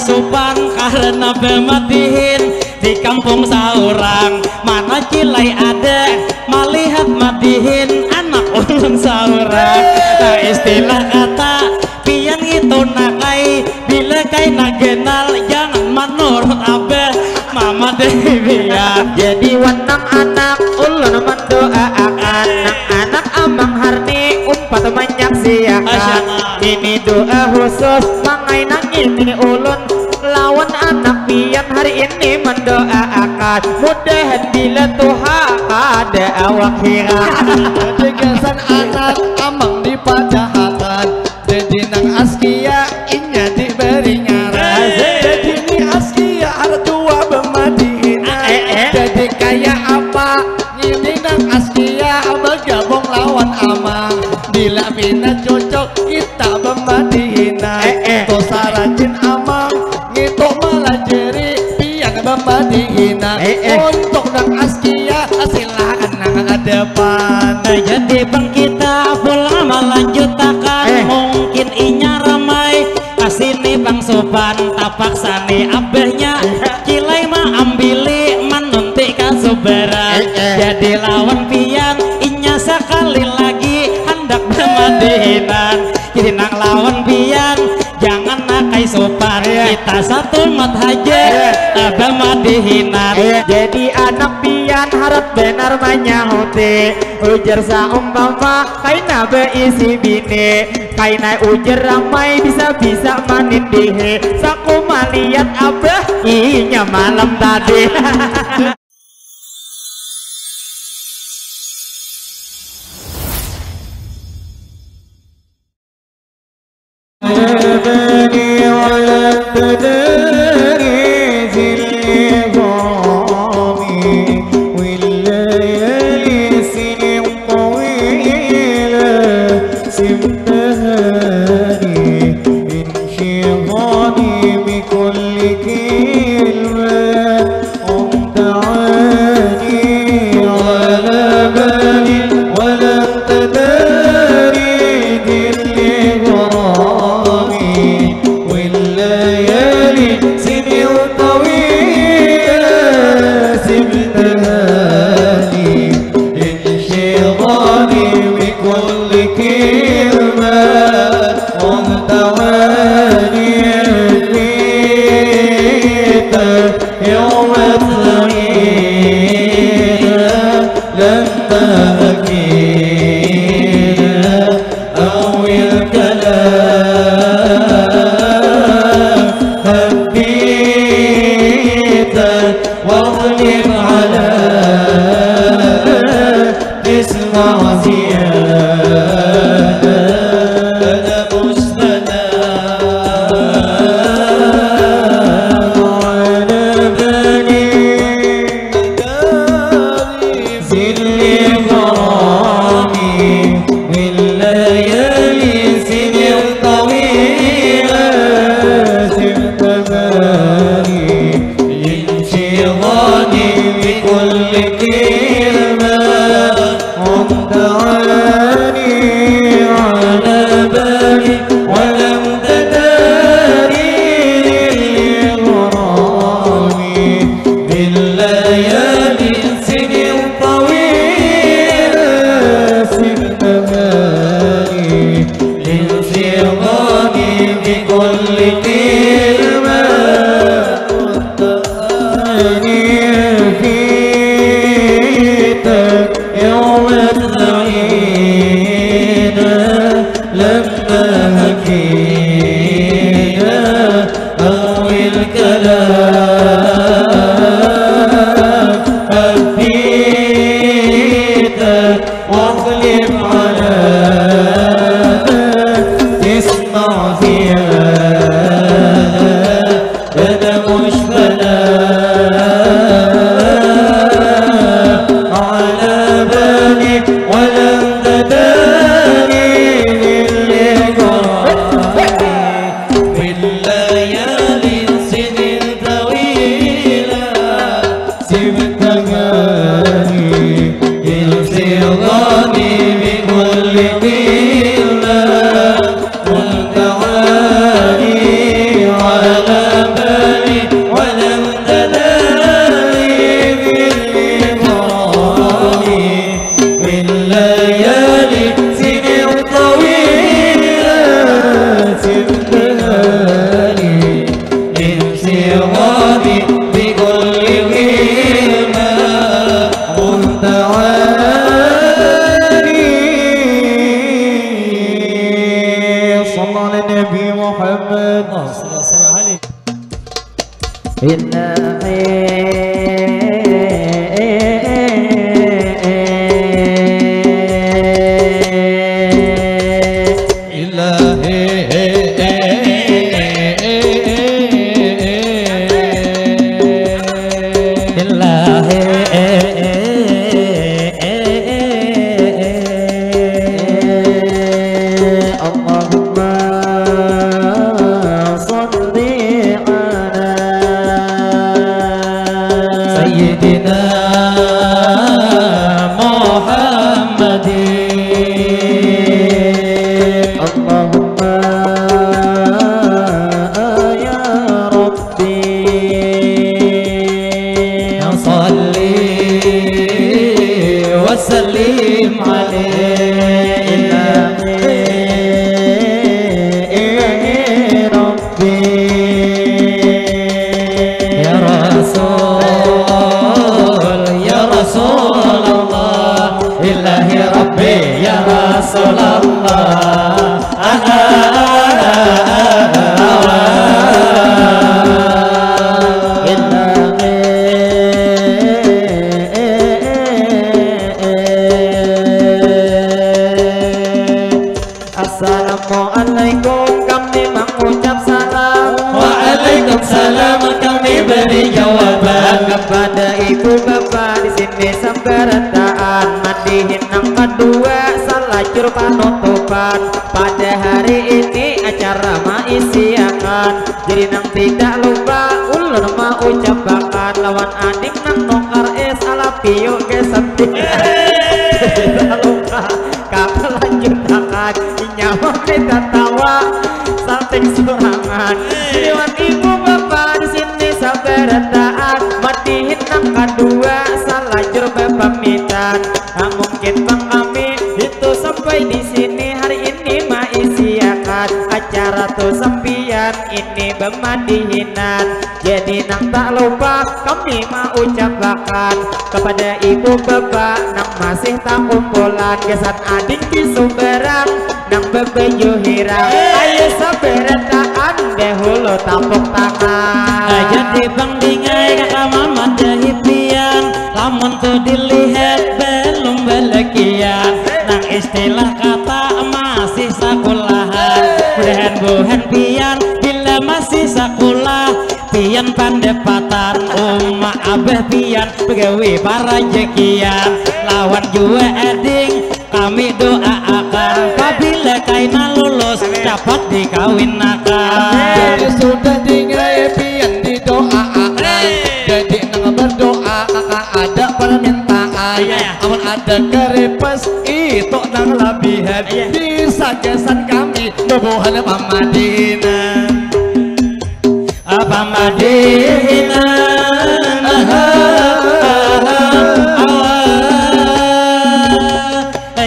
sopan karena bermatihin di kampung saurang mana cilai ada melihat matihin anak ulun saurang. Nah istilah kata pian itu nakai bila kai nagenal jangan menurut abah mama dewian. Jadi wanang anak ulun mendoa anak-anak amang harni umpat menyaksiakan ini doa khusus mangai nang ini ulun lawan anak pian hari ini mendoakan mudahan bila Tuhan ada awak kira Degasan anak amang di padahatan jadi nang askia inya diberi ngaran jadi ni askia harus dua bemadina jadi kayak apa ini nang askia bergabung lawan amang bila bina cocok kita bemadina to sarajin amang itu malah jeri pian bemadina untuk nang askia silakan nang depan. Jadi bang kita pulang melanjutakan mungkin inya ramai kasini bang sopan tapak sani abahnya kilai mah ambili menunti kasubaran jadi lawan pian inya sekali lagi hendak bermadinan jadi nang lawan pian jangan nakai sopan kita satu mat aja abah madihinan. Jadi anak pian harap benar menyahuti ujar saumpama kaina beisi bini kaina ujar ramai bisa-bisa manindihe saku malihat abah inya malam tadi. الغني بكل كلمة والتعالي سلاني انصرامي بكل كلمة منتعاني صلى على النبي محمد Assalamualaikum, kami mengucap salam. Waalaikumsalam, kami beri jawaban Kepada ibu bapak di sini seberetaan, mandihin yang kedua salajur panutupan. Pada hari ini acara maisiakan, jadi nang tidak lupa ulun mau ucapakan lawan adik nang nongkar alapio kesentik. Tidak lupa kapal lanjutakan nyawa kita tawa salting surangan. Lewat ibu bapak di sini saberetaan, matihin nang kedua salajur bepamitan. Nah, mungkin bang kami itu sampai di sini hari ini maisiakan acara tuh sempian ini bemadihinan. Jadi nang tak lupa kami mau ucapkan kepada ibu bapak nang masih tak kumpulan kesan adik di Sumberang nang bebeju hirang. Ayo saberetaan dahulu tapuk tangan. Jadi bang dingai kakak mama dahipian, lamun tuh dilihat belum belekian. Nang istilah kata masih sakulahan, buhan pian bila masih sakulah. Pian pandepatan umma abeh pian begawi para jekian. Lawan jua eding kami doakan, apabila kaina lulus dapat dikawinakan. Jadi sudah tinggal pian didoakan, jadi nang berdoa ada permintaan. Amun ada kerepes itu nang labihan, bisa kesan kami bebuhan pamadinan. Pamadihinan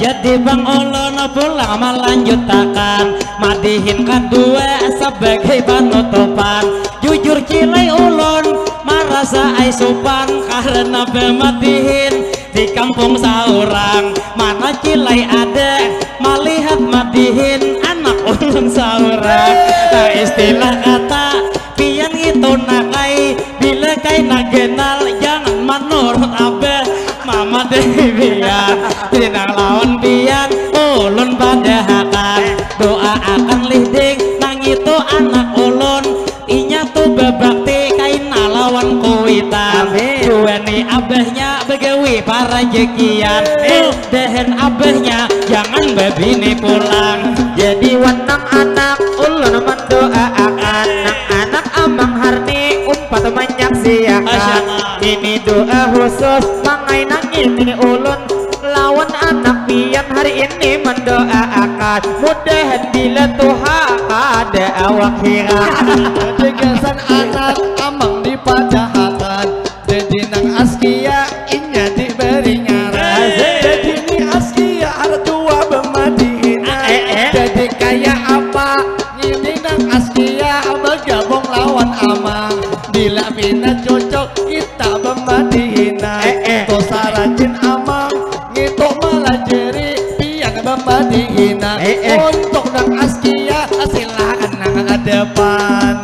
jadi bang ulun pulang melanjutakan madihin kedua sebagai penutupan. Jujur cilai ulun merasa aisupan karena bemadihin di kampung saurang. Mana cilai ada melihat madihin anak ulun saurang. Nah, istilah kata pian itu nakai bila kai nagenal jangan menurut abeh mama debian. Tinang lawan pian ulun pada hakan doa akan lihding nang itu anak ulun inya tuh bebakti kaina lawan kuitan. Duweni abehnya begawi para jekian, dehen abehnya jangan bebini pulang. Jadi wanang anak ulun mendoakan anak amang harni umpat menyaksiakan. Ini doa khusus mangai nang ini ulun lawan anak pian hari ini mendoakan mudahan bila Tuhan ada awak hira. Degasan anak amang di Pajahatan, jadi nang askia inya diberi ngaran. Jadi ni askia artua bemadihin, jadi kayak apa ini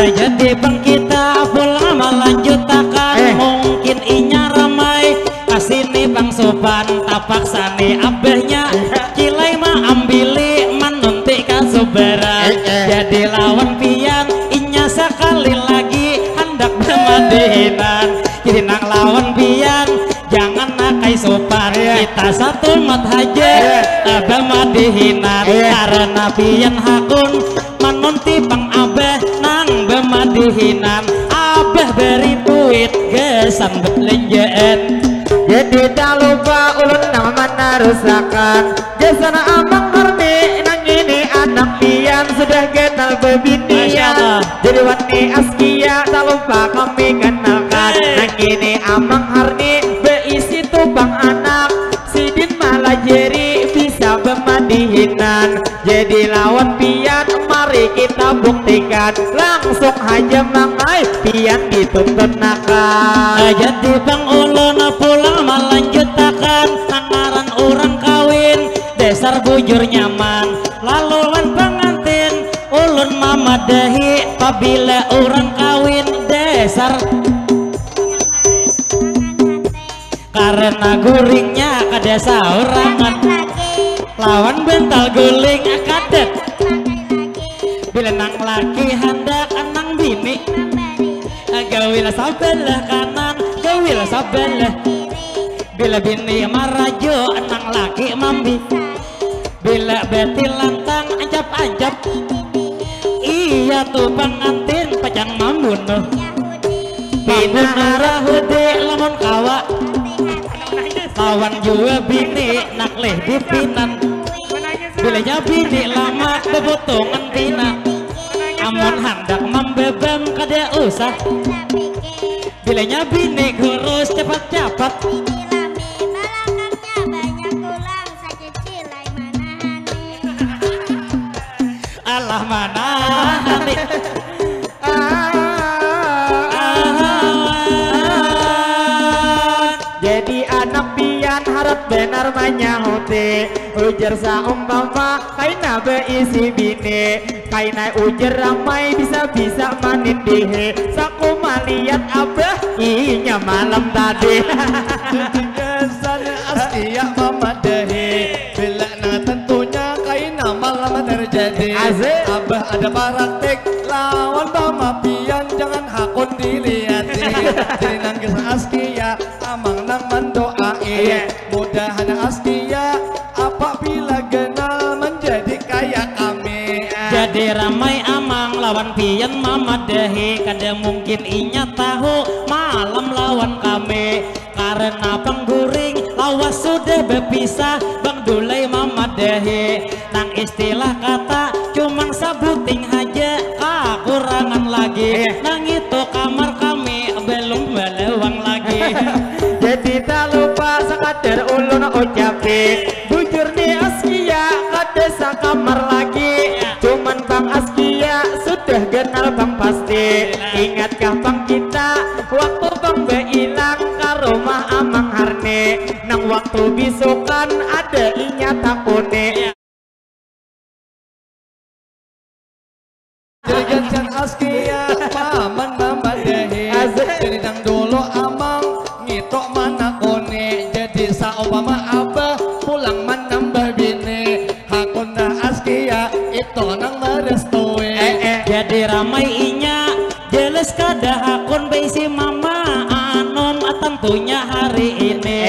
Jadi bang kita pulang melanjutakan mungkin inya ramai kasini bang sopan tapak sani abahnya cilai mah ambili manunti kasubaran jadi lawan pian inya sekali lagi hendak bermadihinan jadi nang lawan pian jangan nakai sopan kita satu mat haja abah madihinan karena pian hakun manunti bang abah nang bermadihinan abah beri duit gesan belanjaan jadi tak lupa ulun nang mana rusakan jasana amang harmi nang ini anak pian sudah kenal bebinian jadi wani askia tak lupa kami kenalkan nang ini amang harni beisi tubang anak sidin malah jeri bisa bermadihinan jadi lawan pian mari kita buktikan langsung aja mangai pian dituntut nakal jadi bang ulun pulang melanjutakan tangaran orang kawin dasar bujur nyaman laluan pengantin ulun mamadahi apabila orang kawin dasar karena guringnya kada saurangan lawan bental guling kadet bila nang laki hendak nang bini gawil sabelah kanan gawil sabelah bila bini marajo nang laki mambi bila beti lantang anjap-anjap iya tuh pengantin pajang membunuh bina rahudi lamun kawa lawan jua bini nak leh dipinan bilanya bini lama bebotongan tina amun hendak membebem kada usah bilanya bini kurus cepat-cepat alah mana hani jadi anak pian harap benar manyahuti ujar saumpama kaina beisi bini kaina ujar ramai bisa-bisa manindihe saku maliat abah inya malam tadi kesan askia mamadahi bila na tentunya kaina malam terjadi abah ada praktik lawan mama pian jangan hakun dilihati jadi nangis askia amang nang mendoai mudahan askia apabila kenal menjadi kaya kami jadi ramai amang lawan pian mamadahi kada mungkin inya tahu malam lawan kami karena pengguring lawas sudah berpisah bang dulai mamadahi nang istilah kata cuman sabuting aja kekurangan lagi nang itu kamar kami belum belewang lagi jadi tak lupa sekadar ulun ucapi bujur nih askia kada sakamar lagi cuman bang askia sudah kenal bang pasti ingatkah bang kita waktu bang beilang ke rumah amang harne nang waktu bisukan ada inya takune jadi gantian askia paman mama dehi jadi nang dulu amang ngitok mana kone jadi saumpama abah pulang menambah bini hakun dah askia itu nang merestui jadi ramai inya jelas kada hakun beisi mama anom tentunya hari ini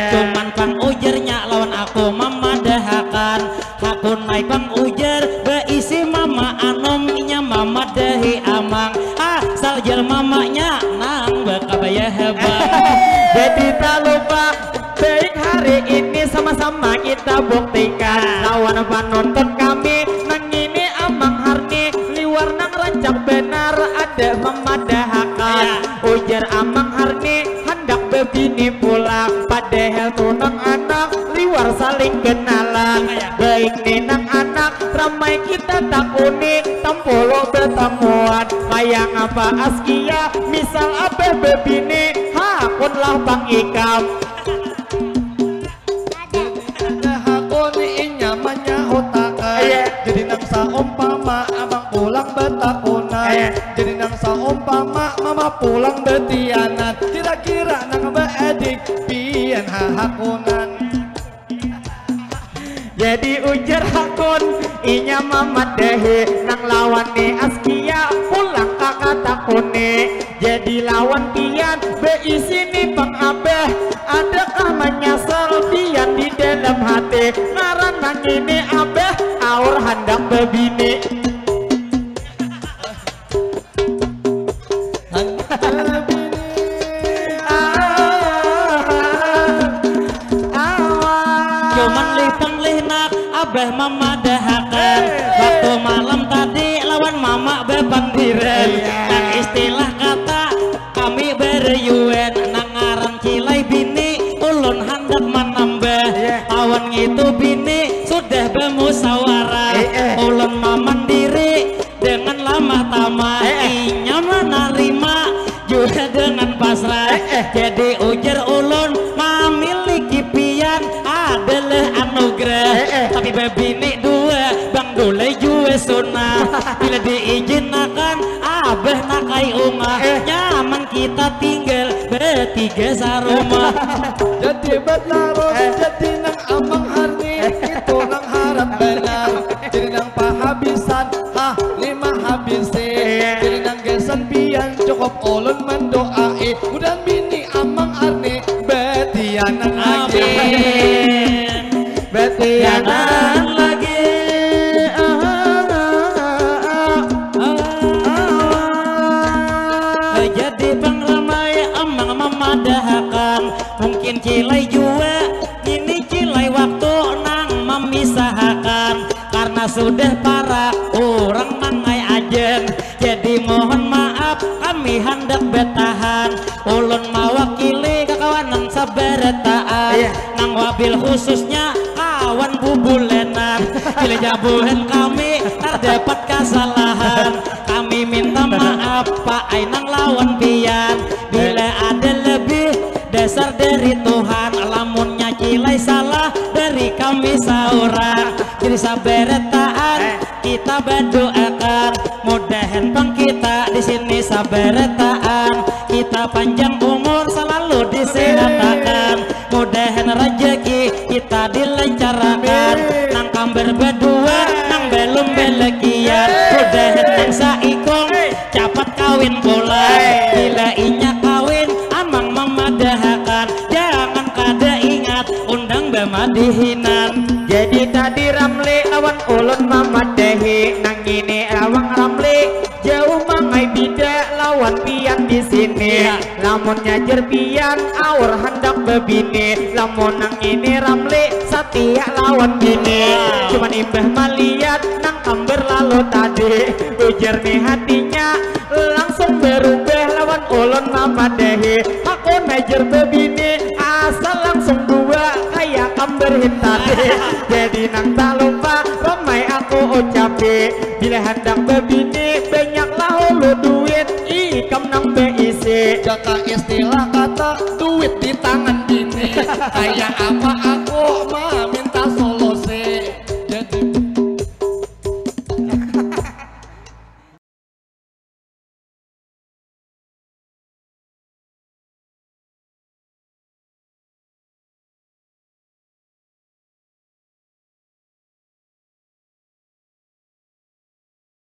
cuman bang ujarnya lawan aku mama dahakan hakun naik bang ujar beisi mama anom inya mama dahi amang asal jel mamanya nang bekabaya hebat jadi tak lupa baik hari ini sama-sama kita buktikan lawan penonton kami nang ini amang harni liwar nang rancak benar ada memadahakan ujar amang harni hendak bebini pulang padahal tunang anak liwar saling kenalan baik ninang anak ramai kita tak unik tampolo bertemuan kayak ngapa askia misal abah bebini hakun lah bang ikam hakun inya manyahutakan jadi nang saumpama abang pulang betakunan Jadi nang saumpama mama pulang betianan, kira-kira nang beedik pian hahakunan. Jadi ujar hakun inya mama dehe nang lawan ne askia pulang kakak takune. Jadi lawan pian beisi nih bang abeh, adakah menyasar pian di dalam hati ngaran nang ini abeh aur hendak bebini. Cuman lipang lihnak abah mama dahakan, waktu malam tadi lawan mama beban diren. Yang istilah kata kami bereyuen nang ngaran cilai bini ulun hendak menambah. Lawan itu bini sudah bermusyawarah, ulun maman diri dengan lama tama, inya menerima juga dengan pasrah. Jadi ujar ulun memiliki pian adalah anugerah, tapi bebini dua bang dole juga sunnah. Bila diizinkan abah nakai umah, nyaman kita tinggal bertiga sarumah. Jadi benaron, jadi nang amang harni itu nang harap benar. Jadi nang pahabisan, lima habisi. Jadi nang gesan pian cukup ulun mendoai, mudah bini amang harni betianan lagi. Betianan lagi. Jadi bang ramai amang mama dahakan, mungkin cilai jua ini cilai waktu nang memisahkan, karena sudah parah orang mangai ajen. Jadi mohon maaf kami hendak bertahan, ulun mewakili kekawanan saberetaan nang wabil khususnya kawan bubulenan. Bila jabuhan kami terdapat kesalahan, kami minta maaf Pak Ainang lawan pian. Bila ada lebih dasar dari Tuhan, lamunnya cilai salah dari kami seorang. Jadi saberetaan kita berdoakan, mudahan bang kita di sini saberetaan, kita panjang umur selalu disehatakan, mudahan rezeki kita dilancarkan, nang kamber berdua nang belum belekian, mudahan nang saikong cepat kawin pula. Bila inya kawin amang memadahakan, jangan kada ingat undang bemadihinan. Jadi tadi Ramli lawan ulun mama dehi nang ini lawang Ramli jauh mangai bida lawan pian di sini. Lamun nyajer pian aur hendak bebini, lamun nang ini Ramli setia lawan bini. Cuman imbah maliat nang kamber lalu tadi, ujar nih hatinya langsung berubah lawan ulun mama dehi. Aku nyajer bebini asal langsung dua kayak kamber tadi. Jadi nang tak lupa ramai aku ucapi, bila hendak bebini banyaklah hulu duit ikam nang beisi. Jaka istilah kata duit di tangan bini, kayak apa